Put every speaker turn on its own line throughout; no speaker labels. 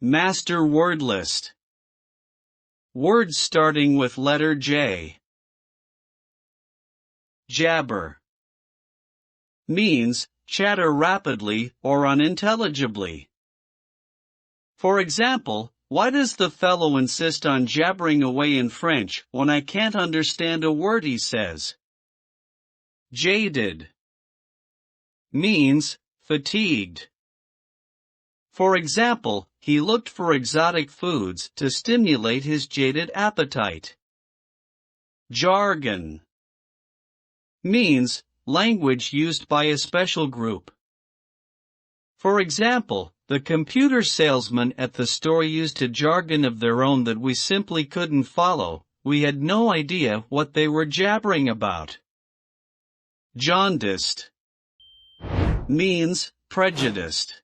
Master word list. Words starting with letter J. Jabber means chatter rapidly or unintelligibly. For example, why does the fellow insist on jabbering away in French when I can't understand a word he says? Jaded means fatigued. For example, he looked for exotic foods to stimulate his jaded appetite. Jargon means language used by a special group. For example, the computer salesman at the store used a jargon of their own that we simply couldn't follow. We had no idea what they were jabbering about. Jaundiced means prejudiced.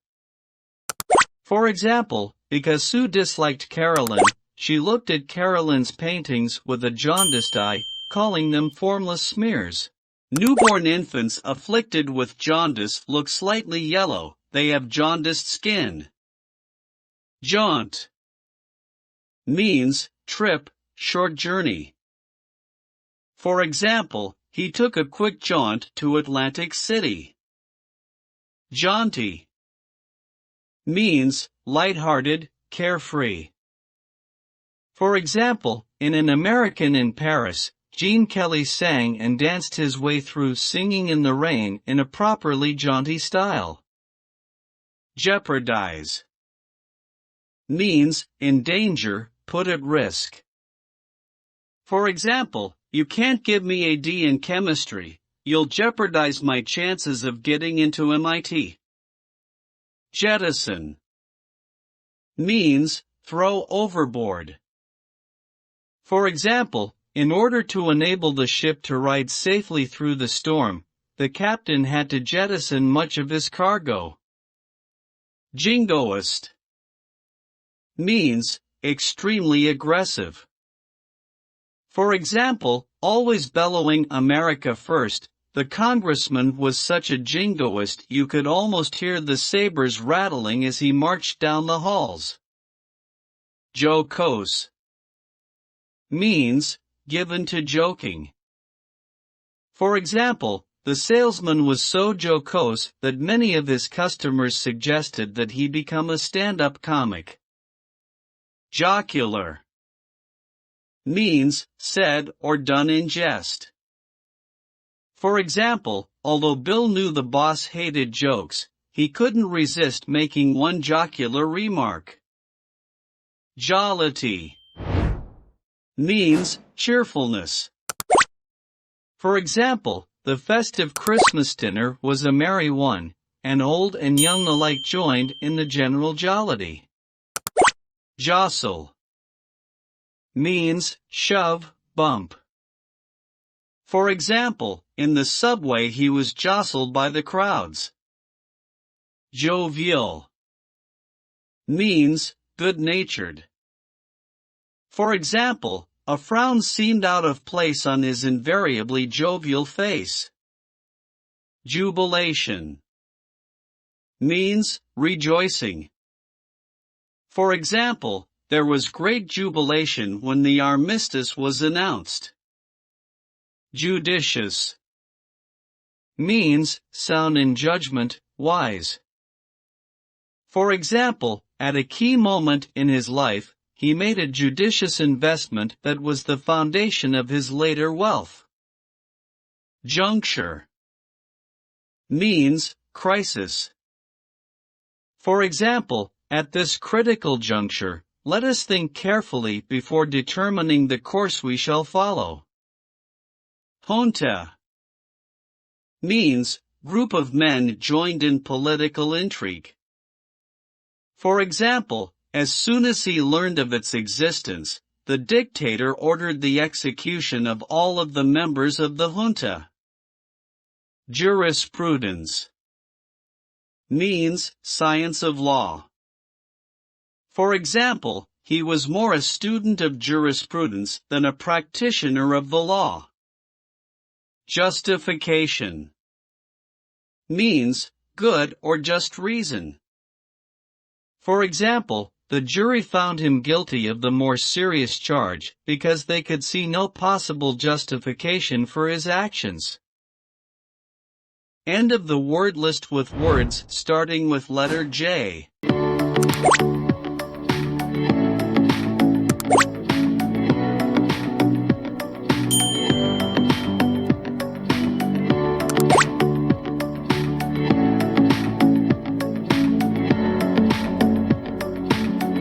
For example, because Sue disliked Carolyn, she looked at Carolyn's paintings with a jaundiced eye, calling them formless smears. Newborn infants afflicted with jaundice look slightly yellow. They have jaundiced skin. Jaunt means trip, short journey. For example, he took a quick jaunt to Atlantic City. Jaunty means light-hearted, carefree. For example, in An American in Paris, Gene Kelly sang and danced his way through Singing in the Rain in a properly jaunty style. Jeopardize means in danger, put at risk. For example, you can't give me a D in chemistry, you'll jeopardize my chances of getting into MIT. Jettison means throw overboard. For example, in order to enable the ship to ride safely through the storm, the captain had to jettison much of his cargo. Jingoist means extremely aggressive. For example, always bellowing America first, the congressman was such a jingoist you could almost hear the sabers rattling as he marched down the halls. Jocose means given to joking. For example, the salesman was so jocose that many of his customers suggested that he become a stand-up comic. Jocular means said or done in jest. For example, although Bill knew the boss hated jokes, he couldn't resist making one jocular remark. Jollity means cheerfulness. For example, the festive Christmas dinner was a merry one, and old and young alike joined in the general jollity. Jostle means shove, bump. For example, in the subway he was jostled by the crowds. Jovial means good-natured. For example, a frown seemed out of place on his invariably jovial face. Jubilation means rejoicing. For example, there was great jubilation when the armistice was announced. Judicious means sound in judgment, wise. For example, at a key moment in his life, he made a judicious investment that was the foundation of his later wealth. Juncture means crisis. For example, at this critical juncture, let us think carefully before determining the course we shall follow. Junta means group of men joined in political intrigue. For example, as soon as he learned of its existence, the dictator ordered the execution of all of the members of the junta. Jurisprudence means science of law. For example, he was more a student of jurisprudence than a practitioner of the law. Justification means good or just reason. For example, The jury found him guilty of the more serious charge because they could see no possible justification for his actions. End of the word list with words starting with letter J.